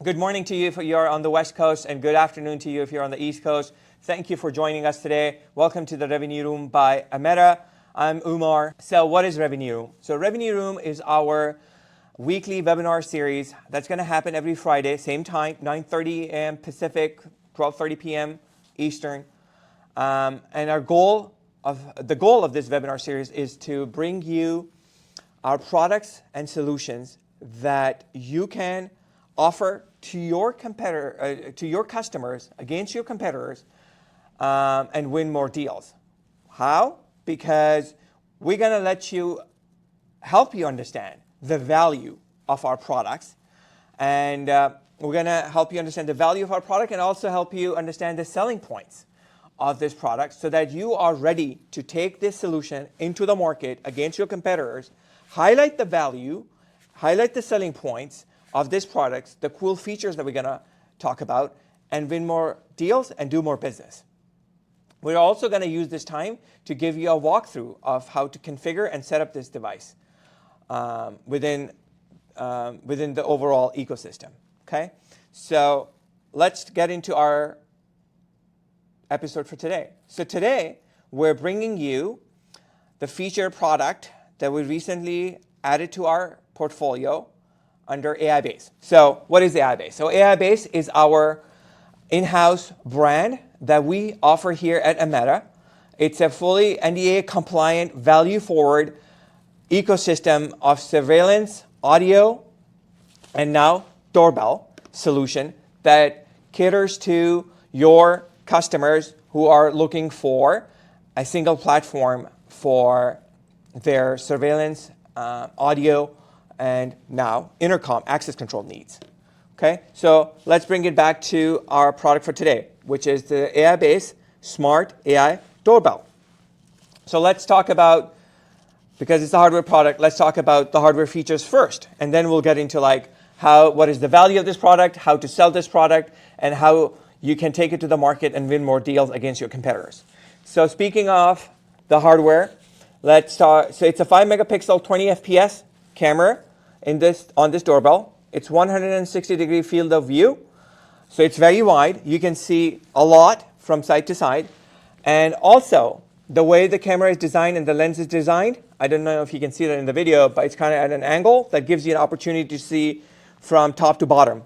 Good morning to you if you're on the West Coast, and good afternoon to you if you're on the East Coast. Thank you for joining us today. Welcome to the Revenue Room by Ameta. I'm Umar. So what is Revenue Room? So Revenue Room is our weekly webinar series that's going to happen every Friday, same time, 9:30 a.m. Pacific, 12:30 p.m. Eastern. And the goal of this webinar series is to bring you our products and solutions that you can offer to your to your customers against your competitors, and win more deals. How? Because we're going to help you understand the value of our products, and we're going to help you understand the value of our product and also help you understand the selling points of this product so that you are ready to take this solution into the market against your competitors, highlight the value, highlight the selling points of this product, the cool features that we're going to talk about, and win more deals and do more business. We're also going to use this time to give you a walkthrough of how to configure and set up this device within the overall ecosystem. Okay, so let's get into our episode for today. So today we're bringing you the featured product that we recently added to our portfolio under AIBASE. So what is AIBASE? So AIBASE is our in-house brand that we offer here at Ameta. It's a fully NDAA-compliant, value-forward ecosystem of surveillance, audio, and now doorbell solution that caters to your customers who are looking for a single platform for their surveillance, audio, and now intercom access control needs. Okay, so let's bring it back to our product for today, which is the AIBASE Smart AI Doorbell. So let's talk about, because it's a hardware product, let's talk about the hardware features first, and then we'll get into what is the value of this product, how to sell this product, and how you can take it to the market and win more deals against your competitors. So speaking of the hardware, let's start. So it's a 5 megapixel 20 FPS camera on this doorbell. It's 160-degree field of view, so it's very wide. You can see a lot from side to side. And also, the way the camera is designed and the lens is designed, I don't know if you can see that in the video, but it's kind of at an angle that gives you an opportunity to see from top to bottom.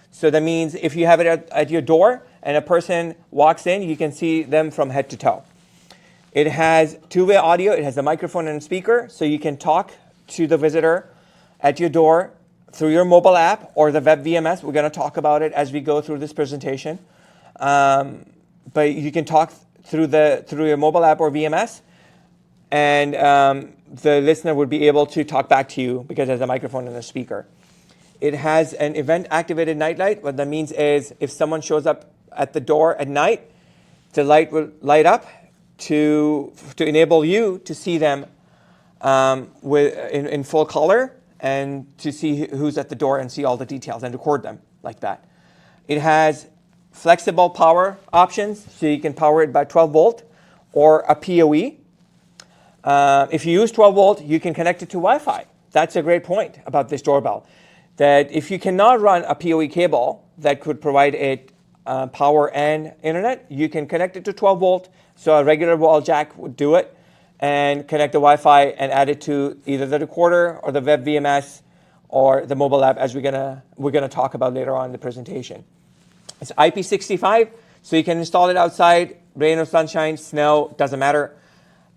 So that means if you have it at your door and a person walks in, you can see them from head to toe. It has two-way audio. It has a microphone and a speaker, so you can talk to the visitor at your door through your mobile app or the web VMS. We're going to talk about it as we go through this presentation. But you can talk through your mobile app or VMS, and the listener would be able to talk back to you because it has a microphone and a speaker. It has an event-activated nightlight. What that means is if someone shows up at the door at night, the light will light up to enable you to see them in full color, and to see who's at the door and see all the details and record them like that. It has flexible power options, so you can power it by 12 volt or a PoE. If you use 12 volt, you can connect it to Wi-Fi. That's a great point about this doorbell, that if you cannot run a PoE cable that could provide it power and internet, you can connect it to 12 volt, so a regular wall jack would do it, and connect the Wi-Fi and add it to either the recorder or the web VMS or the mobile app, as we're gonna talk about later on in the presentation. It's IP65, so you can install it outside, rain or sunshine, snow, doesn't matter.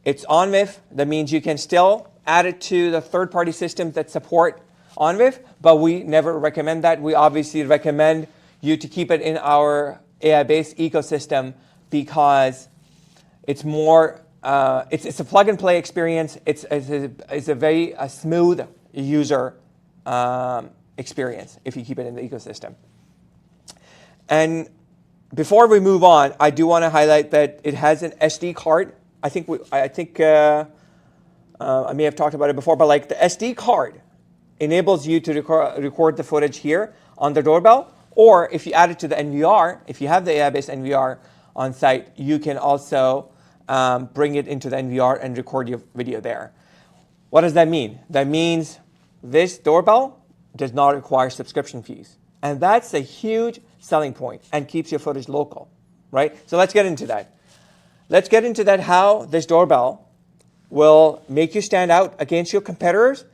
It's ONVIF, that means you can still add it to the third-party systems that support ONVIF, but we never recommend that. We obviously recommend you to keep it in our AIBASE ecosystem because it's more. It's a plug-and-play experience. It's a very smooth user experience if you keep it in the ecosystem. And before we move on, I do want to highlight that it has an SD card. I think I may have talked about it before, but the SD card enables you to record the footage here on the doorbell, or if you add it to the NVR, if you have the AIBASE NVR on site, you can also bring it into the NVR and record your video there. What does that mean? That means this doorbell does not require subscription fees. And that's a huge selling point and keeps your footage local, right? So let's get into that. Let's get into that, how this doorbell will make you stand out against your competitors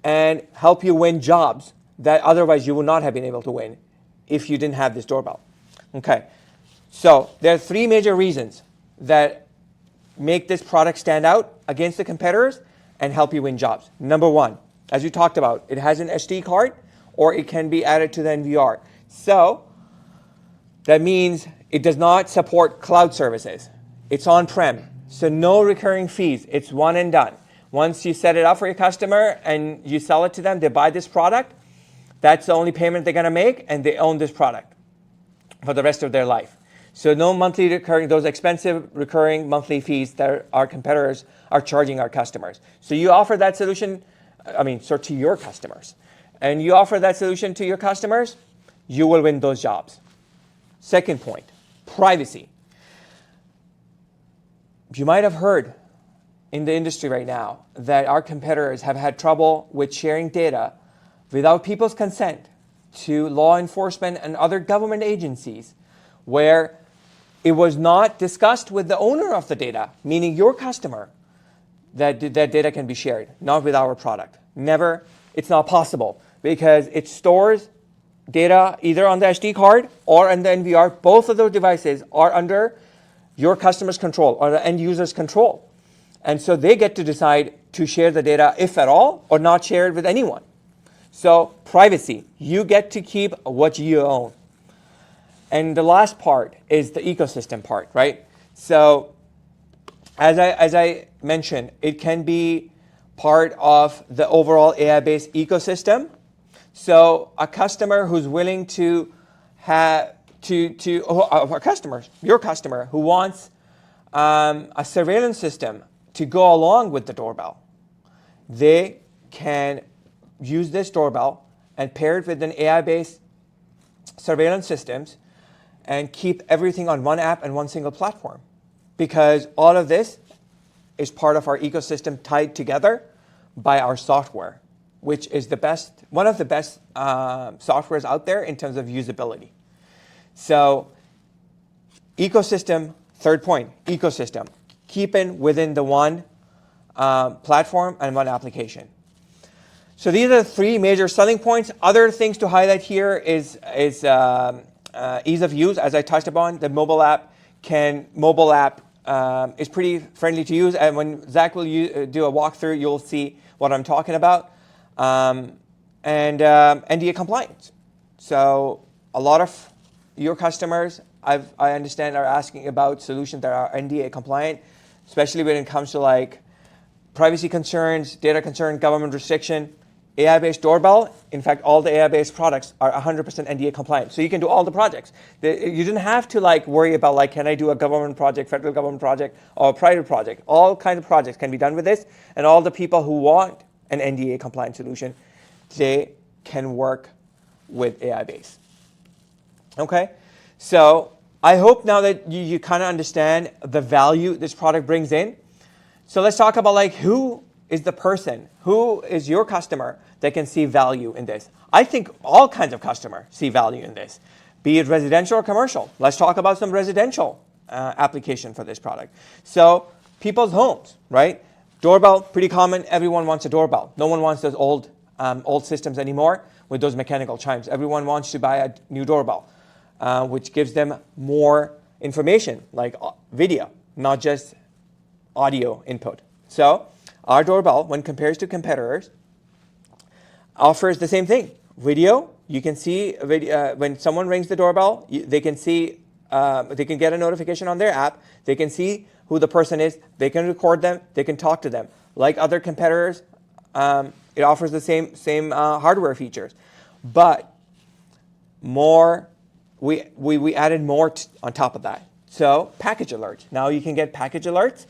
and help you win jobs that otherwise you would not have been able to win if you didn't have this doorbell. Okay, so there are three major reasons that make this product stand out against the competitors and help you win jobs. Number one, as you talked about, it has an SD card or it can be added to the NVR. So that means it does not support cloud services. It's on-prem, so no recurring fees. It's one and done. Once you set it up for your customer and you sell it to them, they buy this product, that's the only payment they're going to make, and they own this product for the rest of their life. So no monthly recurring, those expensive recurring monthly fees that our competitors are charging our customers. So you offer that solution, to your customers. And you offer that solution to your customers, you will win those jobs. Second point, privacy. You might have heard in the industry right now that our competitors have had trouble with sharing data without people's consent to law enforcement and other government agencies, where it was not discussed with the owner of the data, meaning your customer, that data can be shared, not with our product. Never, it's not possible, because it stores data either on the SD card or on the NVR. Both of those devices are under your customer's control or the end user's control. And so they get to decide to share the data, if at all, or not share it with anyone. So privacy, you get to keep what you own. And the last part is the ecosystem part, right? So as I mentioned, it can be part of the overall AI-based ecosystem. So a customer who's willing to have our customers, your customer, who wants a surveillance system to go along with the doorbell, they can use this doorbell and pair it with an AI-based surveillance systems and keep everything on one app and one single platform, because all of this is part of our ecosystem tied together by our software, which is one of the best softwares out there in terms of usability. So ecosystem, third point, ecosystem, keeping within the one platform and one application. So these are the three major selling points. Other things to highlight here is ease of use. As I touched upon, the mobile app is pretty friendly to use. And when Zach will do a walkthrough, you'll see what I'm talking about. And NDA compliance. So a lot of your customers, I understand, are asking about solutions that are NDA compliant, especially when it comes to like privacy concerns, data concern, government restriction. AI-based doorbell, in fact, all the AI-based products are 100% NDA compliant. So you can do all the projects. You didn't have to worry about can I do a government project, federal government project, or a private project. All kinds of projects can be done with this. And all the people who want an NDA compliant solution, they can work with AIBASE. Okay? So I hope now that you kind of understand the value this product brings in. So let's talk about who is the person, who is your customer that can see value in this. I think all kinds of customers see value in this, be it residential or commercial. Let's talk about some residential application for this product. So people's homes, right? Doorbell, pretty common. Everyone wants a doorbell. No one wants those old systems anymore with those mechanical chimes. Everyone wants to buy a new doorbell, which gives them more information, like video, not just audio input. So our doorbell, when compared to competitors, offers the same thing. Video, you can see when someone rings the doorbell, they can see, they can get a notification on their app. They can see who the person is. They can record them. They can talk to them. Like other competitors, it offers the same hardware features, but more. We added more on top of that. So package alerts. Now you can get package alerts,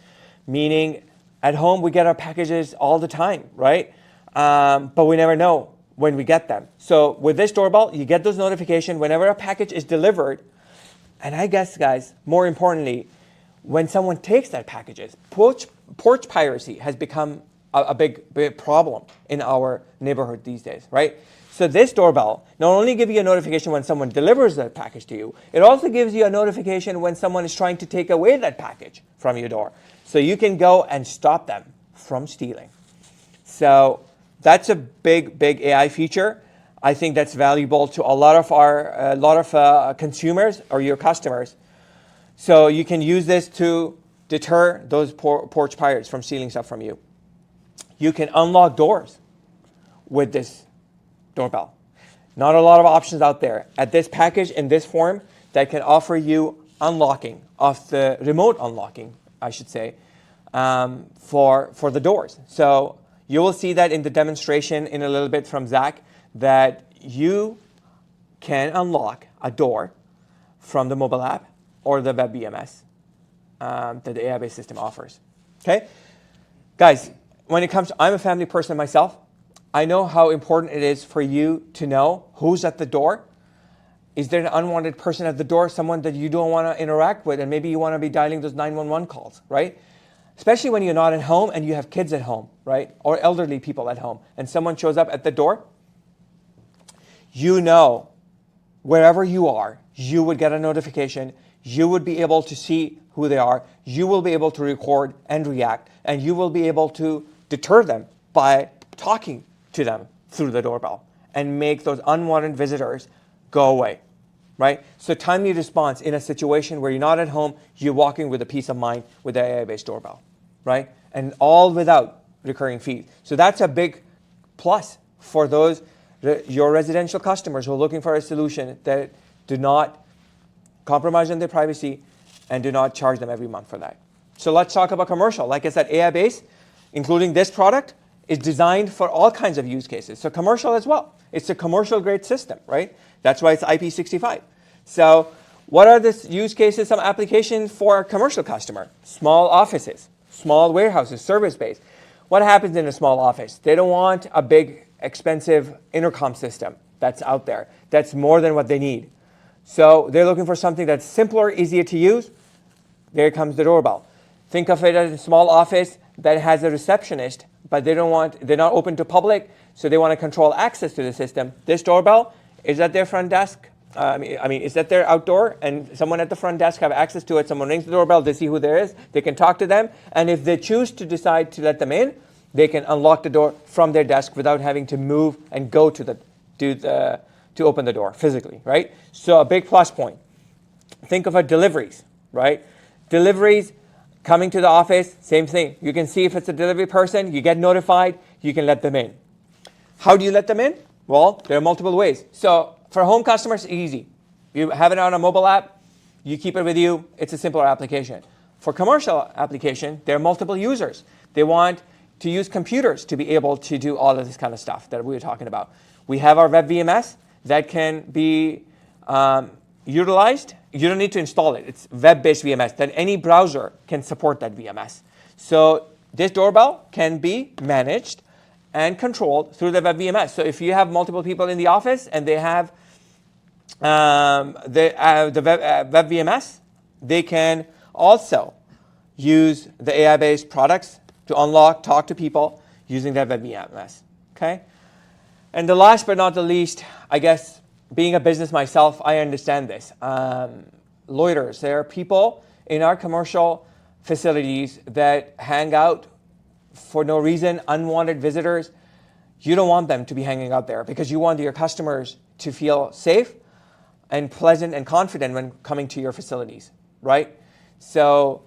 meaning at home we get our packages all the time, right? But we never know when we get them. So with this doorbell, you get those notifications whenever a package is delivered. And I guess, guys, more importantly, when someone takes that packages, porch piracy has become a big problem in our neighborhood these days, right? So this doorbell not only gives you a notification when someone delivers that package to you, it also gives you a notification when someone is trying to take away that package from your door. So you can go and stop them from stealing. So that's a big AI feature. I think that's valuable to a lot of consumers or your customers. So you can use this to deter those porch pirates from stealing stuff from you. You can unlock doors with this doorbell. Not a lot of options out there at this package in this form that can offer you unlocking of the remote unlocking, I should say, for the doors. So you will see that in the demonstration in a little bit from Zach, that you can unlock a door from the mobile app or the web VMS that the AIBASE system offers. Okay, guys, when it comes to, I'm a family person myself. I know how important it is for you to know who's at the door. Is there an unwanted person at the door, someone that you don't want to interact with, and maybe you want to be dialing those 911 calls, right? Especially when you're not at home and you have kids at home, right? Or elderly people at home, and someone shows up at the door. You know, wherever you are, you would get a notification. You would be able to see who they are. You will be able to record and react, and you will be able to deter them by talking to them through the doorbell and make those unwanted visitors go away, right? So timely response in a situation where you're not at home, you're walking with a peace of mind with the AIBASE doorbell, right? And all without recurring fees. So that's a big plus for those, your residential customers who are looking for a solution that do not compromise on their privacy and do not charge them every month for that. So let's talk about commercial. Like I said, AIBASE, including this product, is designed for all kinds of use cases. So commercial as well. It's a commercial grade system, right? That's why it's IP65. So what are the use cases, some applications for a commercial customer? Small offices, small warehouses, service-based. What happens in a small office? They don't want a big, expensive intercom system that's out there. That's more than what they need. So they're looking for something that's simpler, easier to use. There comes the doorbell. Think of it as a small office that has a receptionist, but they're not open to public, so they want to control access to the system. This doorbell is at their front desk. It's at their outdoor, and someone at the front desk have access to it. Someone rings the doorbell, they see who there is, they can talk to them, and if they choose to decide to let them in, they can unlock the door from their desk without having to move and go to open the door physically, right? So a big plus point. Think of deliveries, right? Deliveries coming to the office, same thing. You can see if it's a delivery person, you get notified, you can let them in. How do you let them in? Well, there are multiple ways. So for home customers, easy. You have it on a mobile app, you keep it with you, it's a simpler application. For commercial application, there are multiple users. They want to use computers to be able to do all of this kind of stuff that we were talking about. We have our web VMS that can be utilized. You don't need to install it. It's web-based VMS. Then any browser can support that VMS. So this doorbell can be managed and controlled through the web VMS. So if you have multiple people in the office and they have the web VMS, they can also use the AIBASE products to unlock, talk to people using that web VMS. Okay? And the last but not the least, I guess, being a business myself, I understand this. Loiterers, there are people in our commercial facilities that hang out for no reason, unwanted visitors. You don't want them to be hanging out there because you want your customers to feel safe and pleasant and confident when coming to your facilities, right? So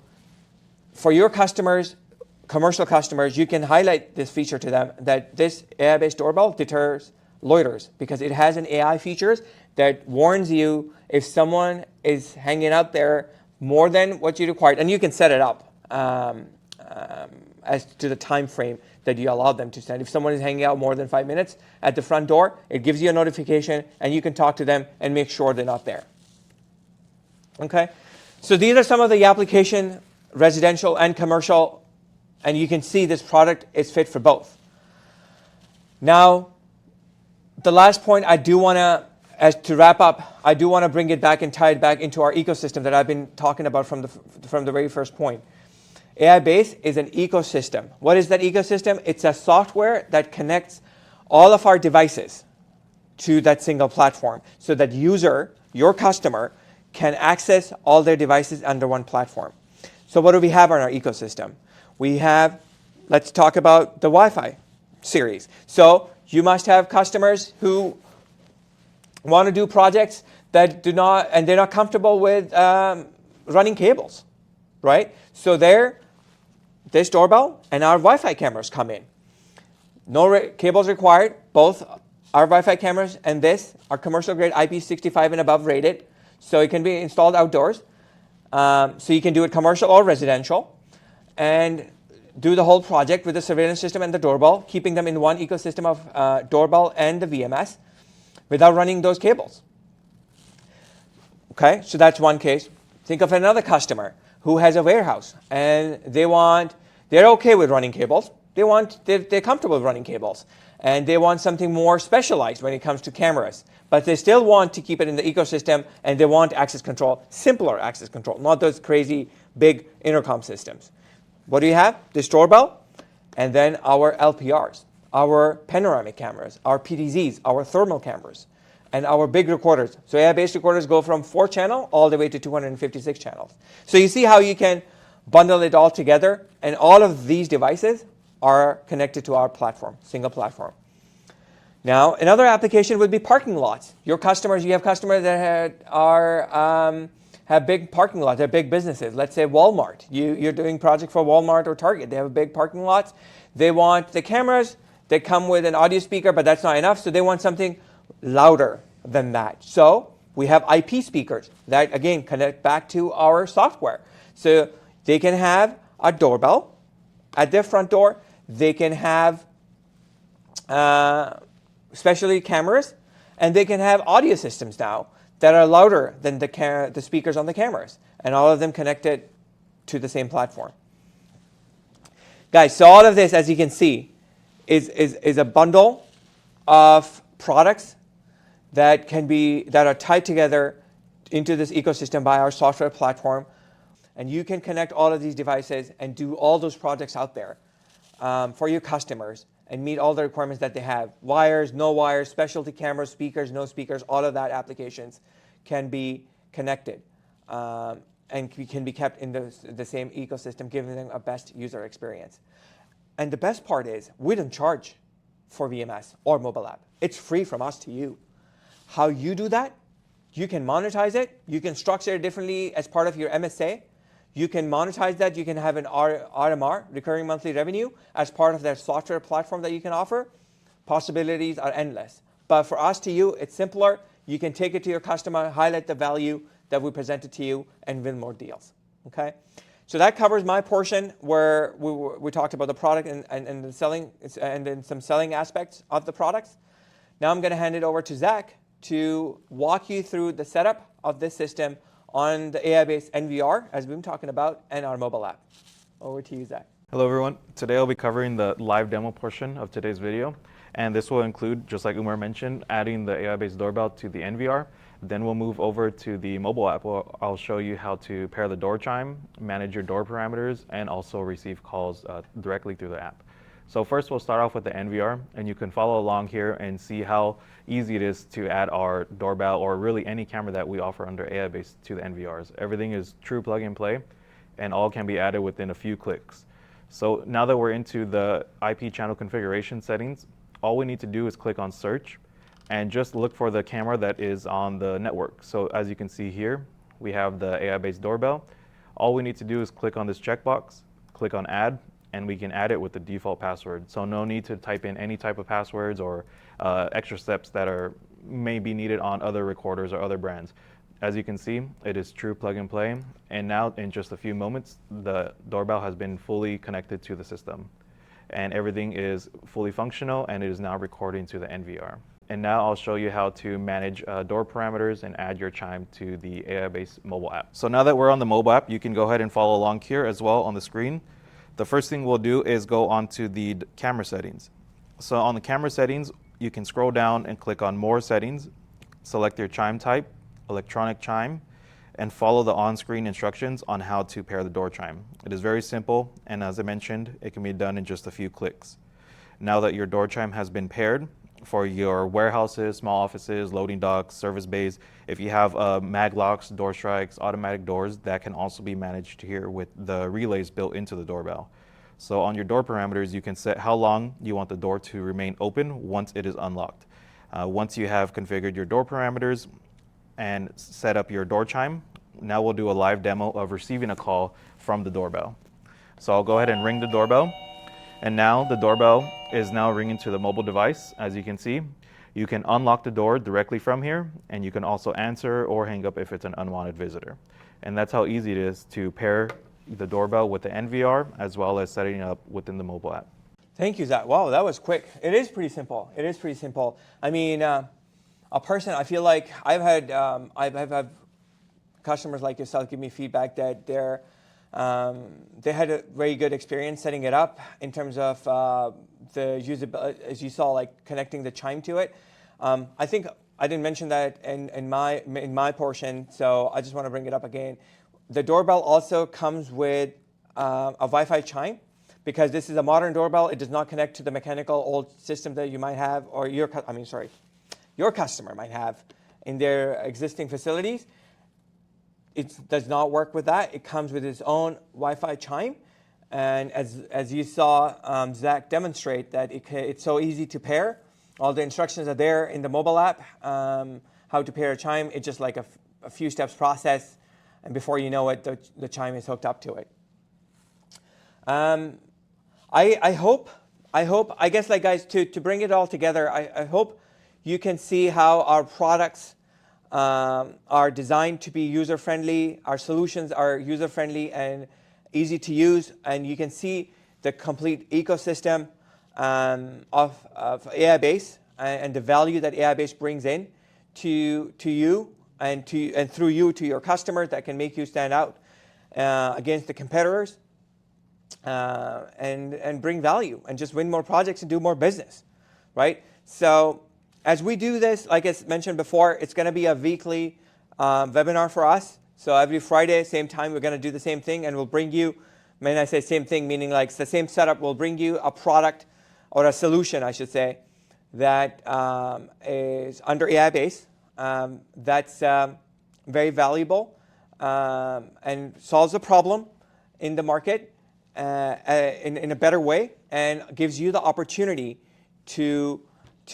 for your customers, commercial customers, you can highlight this feature to them that this AIBASE doorbell deters loiterers because it has an AI features that warns you if someone is hanging out there more than what you required, and you can set it up as to the time frame that you allow them to stand. If someone is hanging out more than 5 minutes at the front door, it gives you a notification and you can talk to them and make sure they're not there. Okay, so these are some of the application, residential and commercial, and you can see this product is fit for both. Now, the last point I do want to wrap up, I do want to bring it back and tie it back into our ecosystem that I've been talking about from the very first point. AIBASE is an ecosystem. What is that ecosystem? It's a software that connects all of our devices to that single platform so that user, your customer, can access all their devices under one platform. So what do we have on our ecosystem? We have, let's talk about the Wi-Fi series. So you must have customers who want to do projects that do not, and they're not comfortable with running cables, right? So this doorbell and our Wi-Fi cameras come in. No cables required. Both our Wi-Fi cameras and this are commercial grade IP65 and above rated. So it can be installed outdoors. So you can do it commercial or residential and do the whole project with the surveillance system and the doorbell, keeping them in one ecosystem of doorbell and the VMS without running those cables. Okay, so that's one case. Think of another customer who has a warehouse and they're okay with running cables. They're comfortable with running cables and they want something more specialized when it comes to cameras. But they still want to keep it in the ecosystem and they want access control, simpler access control, not those crazy big intercom systems. What do you have? This doorbell and then our LPRs, our panoramic cameras, our PTZs, our thermal cameras, and our big recorders. So AI-based recorders go from 4 channel all the way to 256 channels. So you see how you can bundle it all together, and all of these devices are connected to our platform, single platform. Now, another application would be parking lots. You have customers that have big parking lots, they're big businesses. Let's say Walmart. You're doing project for Walmart or Target. They have big parking lots. They want the cameras that come with an audio speaker, but that's not enough, so they want something louder than that. So we have IP speakers that, again, connect back to our software. So they can have a doorbell at their front door. They can have especially cameras, and they can have audio systems now that are louder than the speakers on the cameras, and all of them connected to the same platform. Guys, so all of this, as you can see, is a bundle of products that are tied together into this ecosystem by our software platform. And you can connect all of these devices and do all those projects out there for your customers and meet all the requirements that they have. Wires, no wires, specialty cameras, speakers, no speakers, all of that applications can be connected and can be kept in the same ecosystem, giving them a best user experience. And the best part is we don't charge for VMS or mobile app. It's free from us to you. How you do that? You can monetize it. You can structure it differently as part of your MSA. You can monetize that. You can have an RMR, recurring monthly revenue, as part of that software platform that you can offer. Possibilities are endless. But for us to you, it's simpler. You can take it to your customer, highlight the value that we presented to you, and win more deals. Okay? So that covers my portion where we talked about the product and the selling and then some selling aspects of the products. Now I'm going to hand it over to Zach to walk you through the setup of this system on the AIBASE NVR, as we've been talking about, and our mobile app. Over to you, Zach. Hello, everyone. Today I'll be covering the live demo portion of today's video. And this will include, just like Umar mentioned, adding the AIBASE Doorbell to the NVR. Then we'll move over to the mobile app where I'll show you how to pair the door chime, manage your door parameters, and also receive calls directly through the app. So first we'll start off with the NVR, and you can follow along here and see how easy it is to add our doorbell or really any camera that we offer under AIBASE to the NVRs. Everything is true plug and play, and all can be added within a few clicks. So now that we're into the IP channel configuration settings, all we need to do is click on search and just look for the camera that is on the network. So as you can see here, we have the AIBASE Doorbell. All we need to do is click on this checkbox, click on add, and we can add it with the default password. So no need to type in any type of passwords or extra steps that may be needed on other recorders or other brands. As you can see, it is true plug and play. And now in just a few moments, the doorbell has been fully connected to the system. And everything is fully functional, and it is now recording to the NVR. And now I'll show you how to manage door parameters and add your chime to the AIBASE mobile app. So now that we're on the mobile app, you can go ahead and follow along here as well on the screen. The first thing we'll do is go onto the camera settings. So on the camera settings, you can scroll down and click on more settings, select your chime type, electronic chime, and follow the on-screen instructions on how to pair the door chime. It is very simple, and as I mentioned, it can be done in just a few clicks. Now that your door chime has been paired, for your warehouses, small offices, loading docks, service bays. If you have mag locks, door strikes, automatic doors, that can also be managed here with the relays built into the doorbell. So on your door parameters, you can set how long you want the door to remain open once it is unlocked. Once you have configured your door parameters and set up your door chime, now we'll do a live demo of receiving a call from the doorbell. So I'll go ahead and ring the doorbell. And now the doorbell is now ringing to the mobile device. As you can see, you can unlock the door directly from here, and you can also answer or hang up if it's an unwanted visitor. And that's how easy it is to pair the doorbell with the NVR as well as setting it up within the mobile app. Thank you, Zach. Wow, that was quick. It is pretty simple. It is pretty simple. I mean, a person, I feel like I've had customers like yourself give me feedback that they had a very good experience setting it up in terms of the usability, as you saw, like connecting the chime to it. I think I didn't mention that in my portion, so I just want to bring it up again. The doorbell also comes with a Wi-Fi chime, because this is a modern doorbell. It does not connect to the mechanical old system that you might have, or your customer might have in their existing facilities. It does not work with that. It comes with its own Wi-Fi chime. And as you saw Zach demonstrate, that it's so easy to pair. All the instructions are there in the mobile app, how to pair a chime. It's just like a few steps process, and before you know it, the chime is hooked up to it. I hope, I guess, like guys, to bring it all together, I hope you can see how our products are designed to be user-friendly. Our solutions are user-friendly and easy to use, and you can see the complete ecosystem of AIBASE and the value that AIBASE brings in to you and through you to your customers, that can make you stand out against the competitors and bring value and just win more projects and do more business, right? So as we do this, like I mentioned before, it's going to be a weekly webinar for us. So every Friday, same time, we're going to do the same thing, and we'll bring you, when I say same thing, meaning like it's the same setup, we'll bring you a product or a solution, I should say, that is under AIBASE, that's very valuable and solves a problem in the market in a better way, and gives you the opportunity to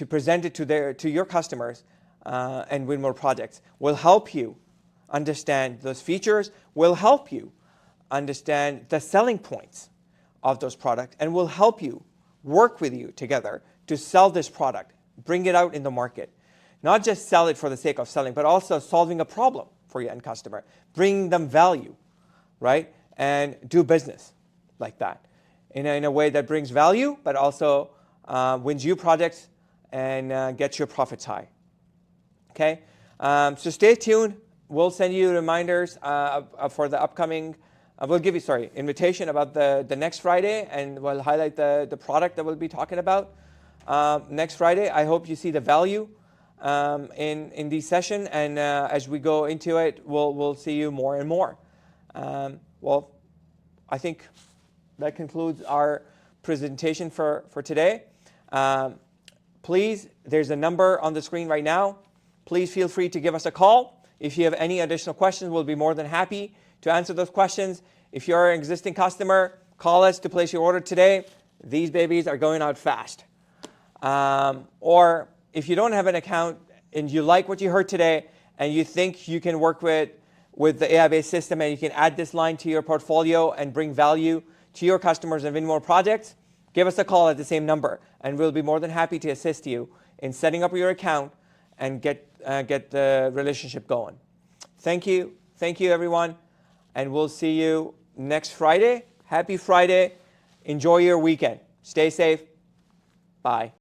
present it to your customers and win more projects. Will help you understand those features, will help you understand the selling points of those products, and will help you work with you together to sell this product, bring it out in the market. Not just sell it for the sake of selling, but also solving a problem for your end customer, bringing them value, right? And do business like that in a way that brings value, but also wins you projects and gets your profits high. Okay, so stay tuned. We'll send you reminders for the upcoming. We'll give you invitation about the next Friday, and we'll highlight the product that we'll be talking about next Friday. I hope you see the value in this session, and as we go into it, we'll see you more and more. Well, I think that concludes our presentation for today. Please, there's a number on the screen right now. Please feel free to give us a call. If you have any additional questions, we'll be more than happy to answer those questions. If you're an existing customer, call us to place your order today. These babies are going out fast. Or if you don't have an account and you like what you heard today and you think you can work with the AIBASE system and you can add this line to your portfolio and bring value to your customers and win more projects, give us a call at the same number, and we'll be more than happy to assist you in setting up your account and get the relationship going. Thank you everyone, and we'll see you next Friday. Happy Friday. Enjoy your weekend. Stay safe. Bye.